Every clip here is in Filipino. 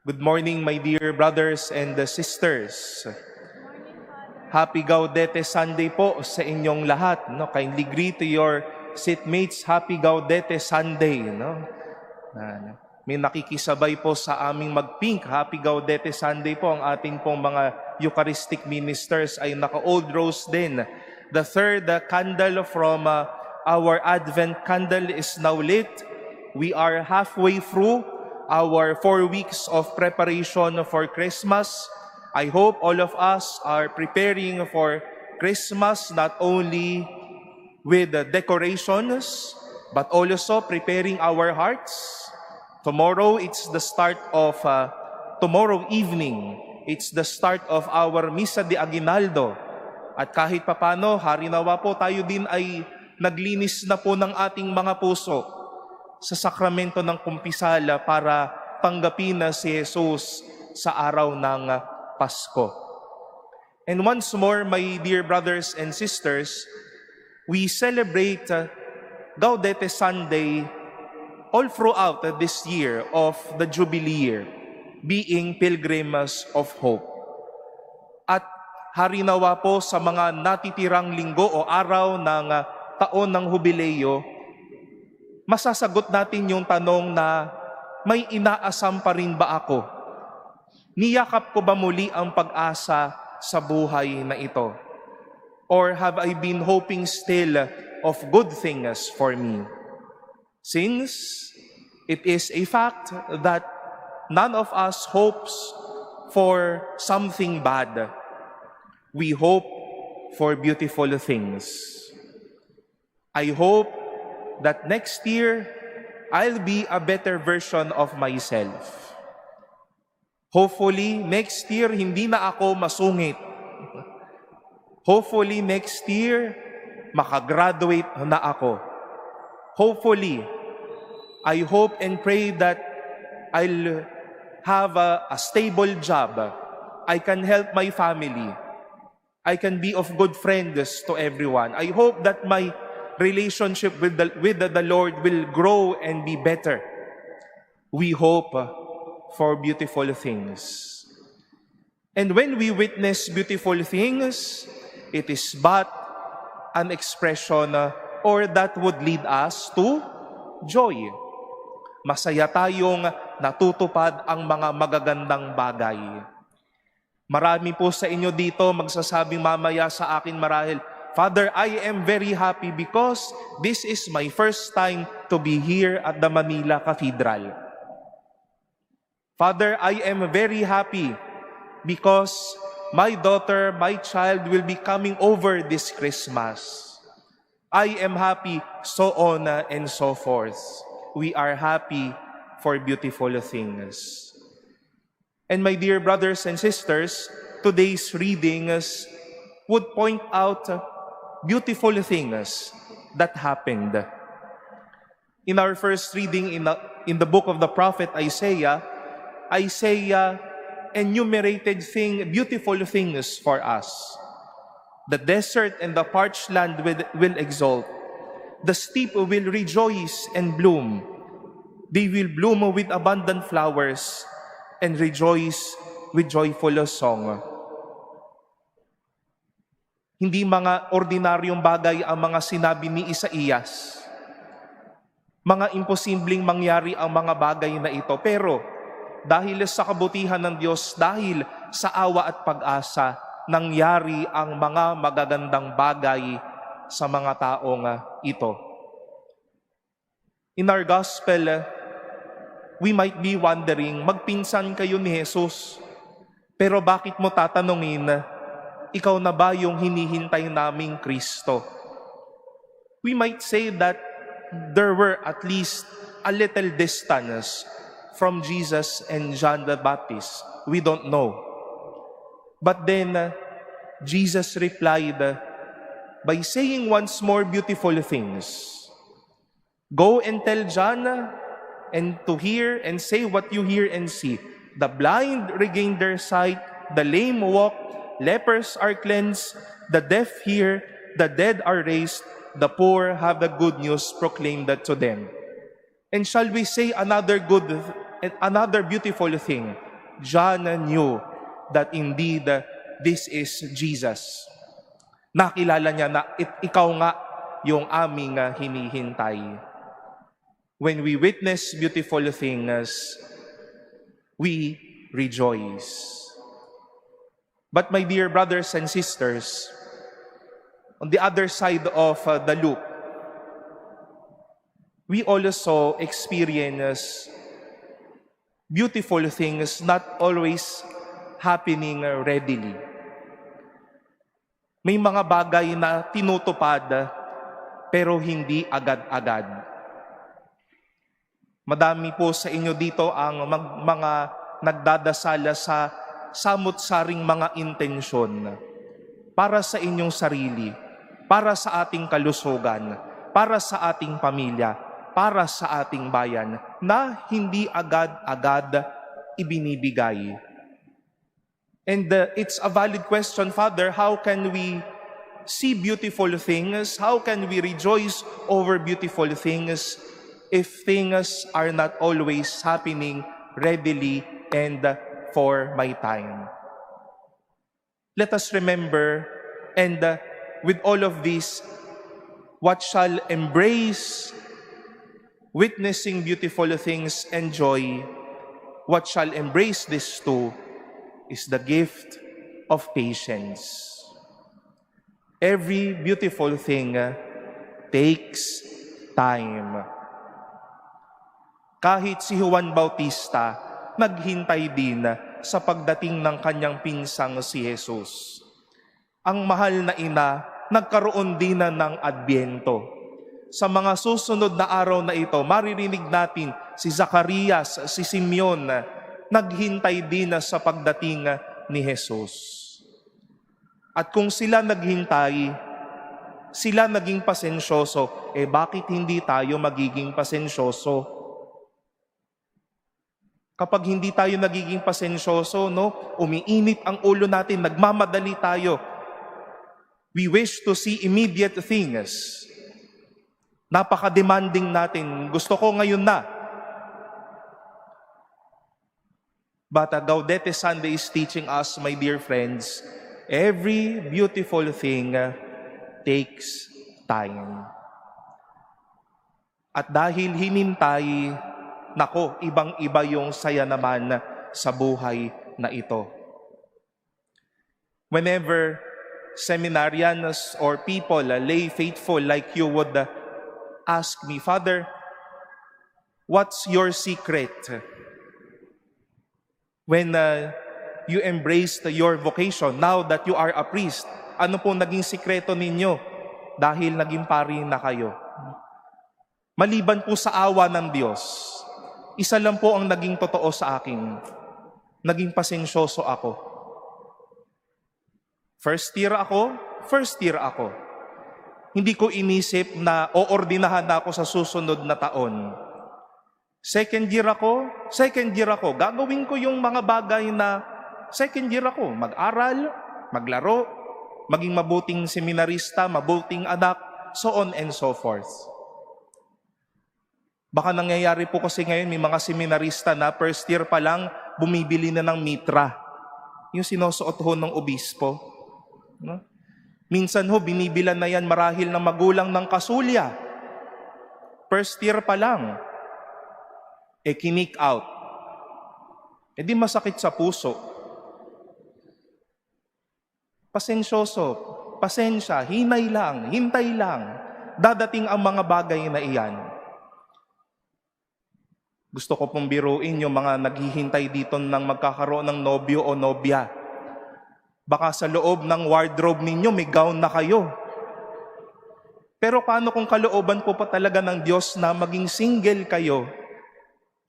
Good morning, my dear brothers and sisters. Happy Gaudete Sunday po sa inyong lahat. No? Kindly greet to your seatmates. Happy Gaudete Sunday. No? May nakikisabay po sa aming magpink. Happy Gaudete Sunday po. Ang ating pong mga Eucharistic ministers ay naka-old rose din. The third candle from our Advent candle is now lit. We are halfway through our 4 weeks of preparation for Christmas. I hope all of us are preparing for Christmas not only with the decorations, but also preparing our hearts. Tomorrow, it's the start of, tomorrow evening, it's the start of our Misa de Aguinaldo. At kahit papano, harinawa po tayo din ay naglinis na po ng ating mga puso sa sakramento ng kumpisala para tanggapin na si Jesus sa araw ng Pasko. And once more, my dear brothers and sisters, we celebrate Gaudete Sunday all throughout this year of the Jubilee year, being pilgrims of hope. At harinawa po sa mga natitirang linggo o araw ng taon ng Hubileo, masasagot natin yung tanong na may inaasam pa rin ba ako? Niyakap ko ba muli ang pag-asa sa buhay na ito? Or have I been hoping still of good things for me? Since it is a fact that none of us hopes for something bad, we hope for beautiful things. I hope that next year, I'll be a better version of myself. Hopefully, next year, hindi na ako masungit. Hopefully, next year, makagraduate na ako. Hopefully, I hope and pray that I'll have a stable job. I can help my family. I can be of good friends to everyone. I hope that my relationship with the Lord will grow and be better. We hope for beautiful things. And when we witness beautiful things, it is but an expression or that would lead us to joy. Masaya tayong natutupad ang mga magagandang bagay. Marami po sa inyo dito magsasabing mamaya sa akin marahil, Father, I am very happy because this is my first time to be here at the Manila Cathedral. Father, I am very happy because my daughter, my child will be coming over this Christmas. I am happy, so on and so forth. We are happy for beautiful things. And my dear brothers and sisters, today's readings would point out beautiful things that happened. In our first reading in the book of the prophet Isaiah enumerated beautiful things for us. The desert and the parched land will exult. The steppe will rejoice and bloom. They will bloom with abundant flowers and rejoice with joyful song. Hindi mga ordinaryong bagay ang mga sinabi ni Isaías. Mga imposibleng mangyari ang mga bagay na ito. Pero dahil sa kabutihan ng Diyos, dahil sa awa at pag-asa, nangyari ang mga magagandang bagay sa mga taong ito. In our gospel, we might be wondering, magpinsan kayo ni Jesus, pero bakit mo tatanungin, ikaw na ba yung hinihintay naming Kristo? We might say that there were at least a little distance from Jesus and John the Baptist. We don't know. But then, Jesus replied by saying once more beautiful things. Go and tell John and to hear and say what you hear and see. The blind regain their sight, the lame walk, lepers are cleansed, the deaf hear, the dead are raised, the poor have the good news proclaimed to them. And shall we say another beautiful thing? John knew that indeed this is Jesus. Nakilala niya na ikaw nga yung aming hinihintay. When we witness beautiful things, we rejoice. But my dear brothers and sisters, on the other side of the loop, we also experience beautiful things not always happening readily. May mga bagay na tinutupad pero hindi agad-agad. Madami po sa inyo dito ang mga nagdadasal sa samut-saring mga intensyon para sa inyong sarili, para sa ating kalusugan, para sa ating pamilya, para sa ating bayan na hindi agad-agad ibinibigay. And it's a valid question, Father, how can we see beautiful things? How can we rejoice over beautiful things if things are not always happening readily and for my time? Let us remember, and with all of this, what shall embrace witnessing beautiful things and joy, what shall embrace this too is the gift of patience. Every beautiful thing takes time. Kahit si Juan Bautista, naghintay din sa pagdating ng kanyang pinsang si Jesus. Ang mahal na ina, nagkaroon din na ng Adbyento. Sa mga susunod na araw na ito, maririnig natin si Zacarias, si Simeon, naghintay din sa pagdating ni Jesus. At kung sila naghintay, sila naging pasensyoso, bakit hindi tayo magiging pasensyoso? Kapag hindi tayo nagiging pasensyoso, umiinit ang ulo natin, nagmamadali tayo. We wish to see immediate things. Napaka-demanding natin. Gusto ko ngayon na. But Gaudete Sunday is teaching us, my dear friends, every beautiful thing takes time. At dahil hinintay, ibang-iba yung saya naman sa buhay na ito. Whenever seminarians or people, lay faithful like you would ask me, Father, what's your secret? When you embraced your vocation, now that you are a priest, ano po naging sikreto ninyo dahil naging pari na kayo? Maliban po sa awa ng Diyos, isa lang po ang naging totoo sa akin. Naging pasensyoso ako. First year ako. Hindi ko inisip na oordinahan na ako sa susunod na taon. Second year ako. Gagawin ko yung mga bagay na second year ako. Mag-aral, maglaro, maging mabuting seminarista, mabuting anak, so on and so forth. Baka nangyayari po kasi ngayon, may mga seminarista na first year pa lang, bumibili na ng mitra. Yung sinusuot ho ng obispo. No? Minsan ho, binibilan na yan marahil ng magulang ng kasulya. First year pa lang, kinik out. Di masakit sa puso. Pasensya, hintay lang. Dadating ang mga bagay na iyan. Gusto ko pong biruin yung mga naghihintay dito ng magkakaroon ng nobyo o nobya. Baka sa loob ng wardrobe ninyo may gown na kayo. Pero paano kung kalooban po pa talaga ng Diyos na maging single kayo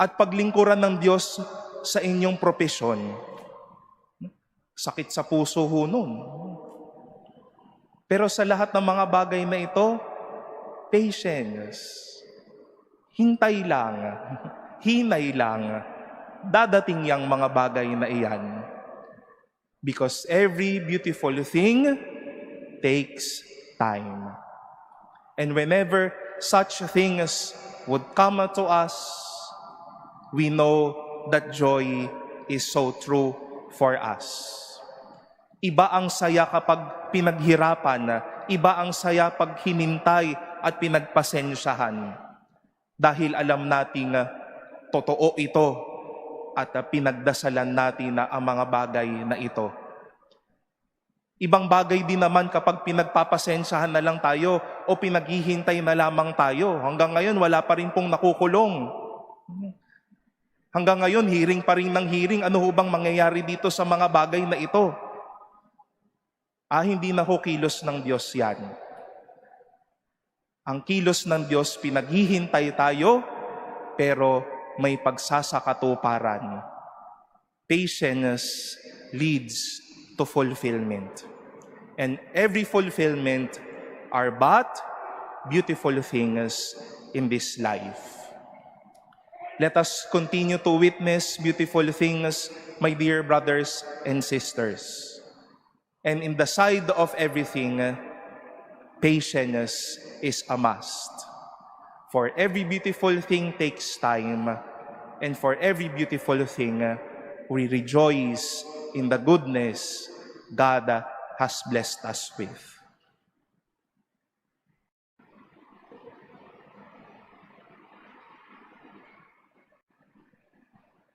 at paglingkuran ng Diyos sa inyong propesyon? Sakit sa puso ho nun. Pero sa lahat ng mga bagay na ito, patience. Hintay lang. Hinay lang. Dadating yang mga bagay na iyan. Because every beautiful thing takes time. And whenever such things would come to us, we know that joy is so true for us. Iba ang saya kapag pinaghirapan, iba ang saya pag hinintay at pinagpasensyahan. Dahil alam nating totoo ito at pinagdasalan natin na ang mga bagay na ito. Ibang bagay din naman kapag pinagpapasensyahan na lang tayo o pinaghihintay na lamang tayo. Hanggang ngayon wala pa rin pong nakukulong. Hanggang ngayon hearing pa rin ng hearing. Ano ho bang mangyayari dito sa mga bagay na ito? Hindi na ho kilos ng Diyos yan. Ang kilos ng Diyos, pinaghihintay tayo, pero may pagsasakatuparan. Patience leads to fulfillment. And every fulfillment are but beautiful things in this life. Let us continue to witness beautiful things, my dear brothers and sisters. And in the side of everything, patience is a must. For every beautiful thing takes time, and for every beautiful thing, we rejoice in the goodness God has blessed us with.